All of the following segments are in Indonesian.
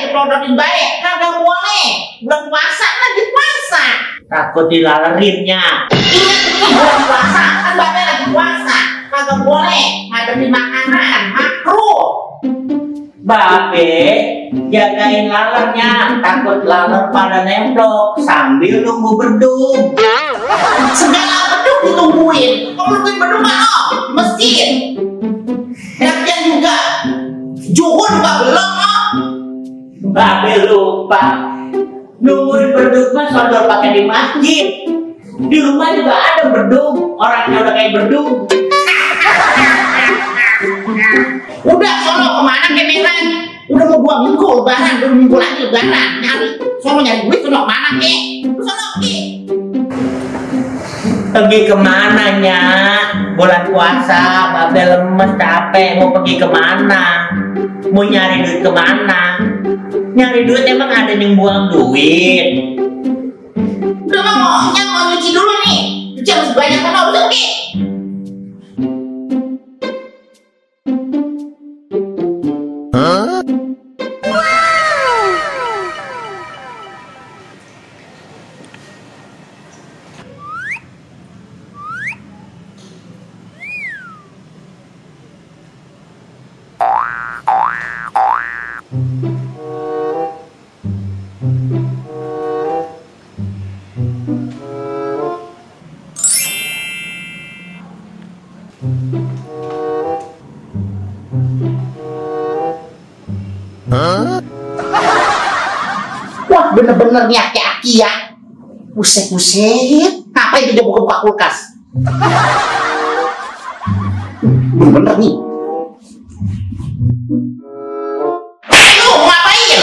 Prodotin baik, kagak boleh. Bulan puasa lagi puasa. Takut dilalerinnya. Ingat nih, bulan puasa kan bapak lagi puasa, kagak boleh ngadepin makanan makruh. Babe jagain lalernya, takut laler pada nemplok sambil nunggu bedung. Segala bedung ditungguin. Kalau nungguin bedung mah di masjid. Lagian juga Juhur juga belum. Babe lupa nungguin bedung mah sondor pakai di masjid. Di rumah juga ada bedung, orangnya udah kayak bedung. Udah sono kemana kemeran? Udah mau 2 minggu lebaran, 2 minggu lagi lebaran. Nyari, sono nyari duit sono kemana ke? Sono ke? Pergi kemana nya? Bulan puasa, babe lemes capek, mau pergi kemana? Mau nyari duit kemana? Nyari duit emang ada yang buang duit. Udah mau nyuci dulu nih. Cuci harus banyak kan udah oke. Wah bener-bener nih aki-aki ya. Buset. Ngapain dia buka-buka kulkas? Bener nih. Lu ngapain?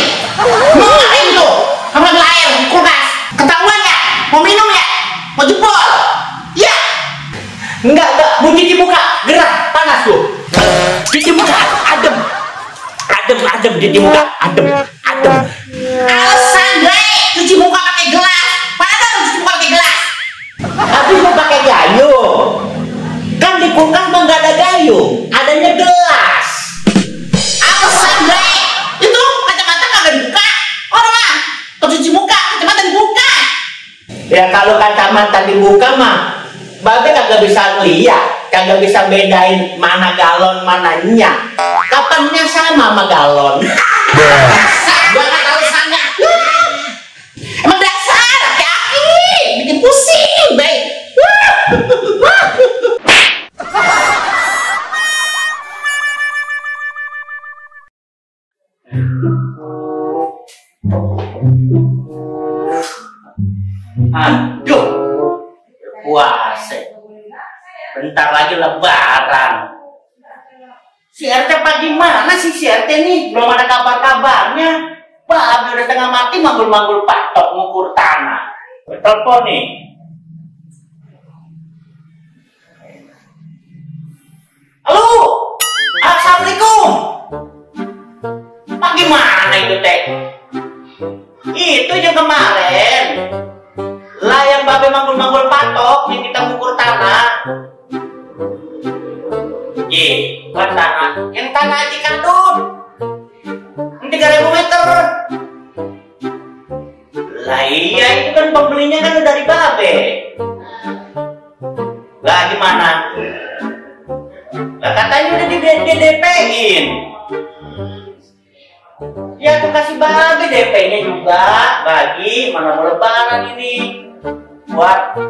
Mau ngapain lu? Kamu ambil air kulkas. Ketahuan ya? Mau minum ya? Mau jebol? Ya. Enggak, mau cuci muka, gerah, panas lu. Cuci muka, adem, cuci muka, adem. Alasan gue cuci muka pakai gelas. Mana ada cuci muka pakai gelas? Habis mau pakai gayung. Kan di kulkas mah nggak ada gayung, adanya gelas. Alasan gue itu kacamata kagak dibuka. Orang cuci muka kacamata dibuka. Ya kalau kacamata dibuka mah babe kagak bisa lihat, kagak bisa bedain mana galon mananya. Kapannya sama galon. Banget alasannya. Emang dasar laki-laki bikin pusing, baik. Aduh, puasa. Bentar lagi lebaran. Si RT pagi mana sih si RT nih? Belum ada kabar-kabarnya. Babe udah setengah mati manggul-manggul patok ngukur tanah. Telepon nih. Halo, assalamualaikum. Pagi mana itu teh? Itu yang kemarin. Lah yang babe manggul-manggul patok yang kita ngukur tanah. Bukan tanah, yang tanah Cikadut, 3.000 meter. Lah iya itu kan pembelinya kan udah dari babe. Lah gimana? Lah katanya udah di DP-in. Ya aku kasih babe DP-nya juga, bagi mana mau lebaran ini. Buat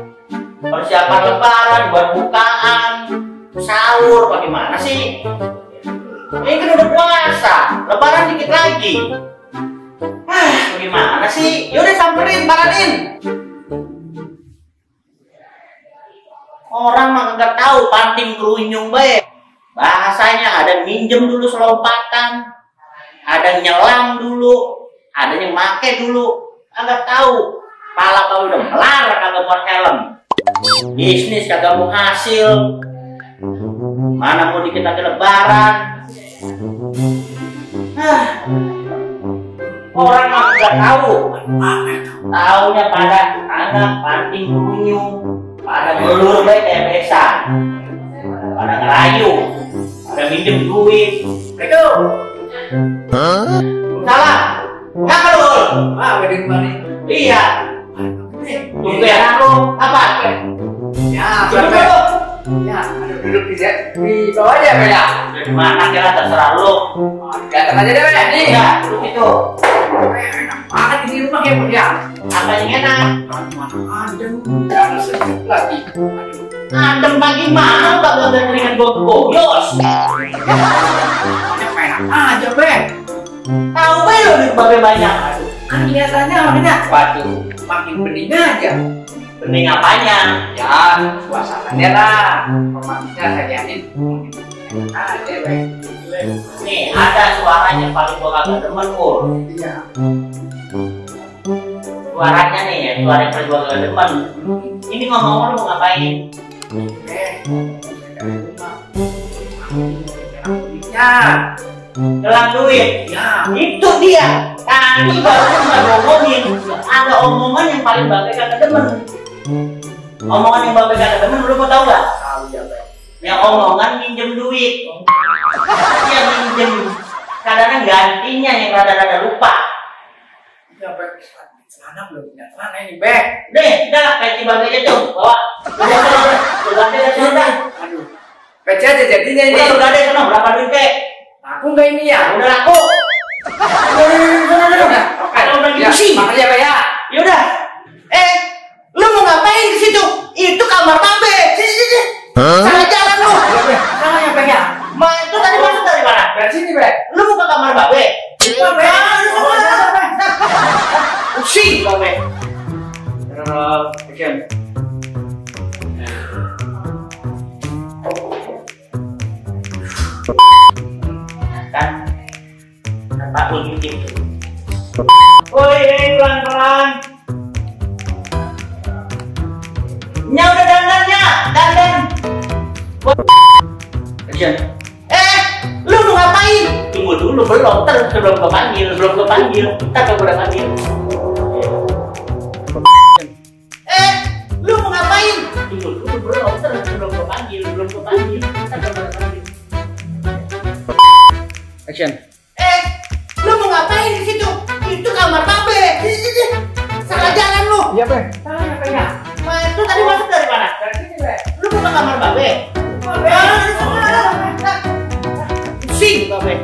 persiapan lebaran, buat bukaan, sahur, bagaimana sih? Ini kan udah puasa, lebaran dikit lagi. Bagaimana Mana sih? Yaudah samperin, paranin. Orang mah nggak tahu panting kerunyung baik. Bahasanya ada minjem dulu selompatan, ada nyelam dulu, ada yang make dulu. Agak tahu. Pala kau udah melar kagak buat helm. Bisnis kagak mau hasil. Mana mau dikit lagi lebaran. Orang mah nggak tahu. Taunya pada anak panting kerunyung, pada ngelur baik kayak besan, pada ngerayu, pada minjem duit. Itu. Salah. Ngapa lu? Wedding money. Iya. Tunggu ya lu apa? Ya, Duduk dulu. Ya, duduk di bawah aja, Be ya. Di mana kira terserah lu. Datang aja deh, Be. Nih. Ya, duduk itu. Enak banget ini rumah ya, Bu ya. Apa yang enak? Mana adem. Jangan sedikit lagi. Adem pagi mana bakal dengan goyos. Enak aja, Be. Tahu be lu duit babe banyak. Aduh. Kan kelihatannya enak. Waduh, Makin bening aja. bening apanya? Ya, suasananya lah. Romantisnya sayain. Enak aja, Be. Nih, ada suaranya paling gua kagak demen, Pur. Iya. Suaranya nih, suara yang paling gua kagak demen. Ini ngomong-ngomong lu mau ngapain? Ya. Gelang duit. Ya. Itu dia. Tadi baru cuma ngomongin. Ada omongan yang paling babe kagak demen. Omongan yang babe kagak demen, lu mau tau gak? Tahu ya, Be. Yang omongan minjem duit. Dia minjem. Kadang-kadang gantinya yang rada-rada lupa. Ya, Be. Celana belum punya celana ini, Be. Deh, udah kayak cibabe aja tuh. Bawa. Udah deh, sudah. Aduh. Pece aja jadinya ini. Udah deh, sana berapa duit kek? Aku enggak ini ya. Udah laku. Udah. Oke. Udah Ya, pusing. makasih ya, Be ya. Yaudah. Lu mau ngapain di situ? Itu kamar babe. Sini. Salah jalan lu. Sana ya, Be ya. Ma, itu tadi masuk dari mana? Dari sini, Be. Lu mau ke kamar babe? Iya, Be. Pusing babe. Action. Kan Pak Ul gitu. Woi, pelan-pelan. Nya udah dandannya, dandan. Action. Lu mau ngapain? Tunggu dulu, belum belum kepanggil. Ntar kalau udah panggil. Lu mau ngapain? Tunggu dulu, belum kepanggil. Ntar kalau udah panggil. Action. Lu mau ngapain di situ? Itu kamar babe. Sini. Salah jalan lu. Iya, Be. Sana ya, Be ya. Ma, itu tadi masuk dari mana? Dari sini, Be. Lu mau ke kamar babe? Pusing babe.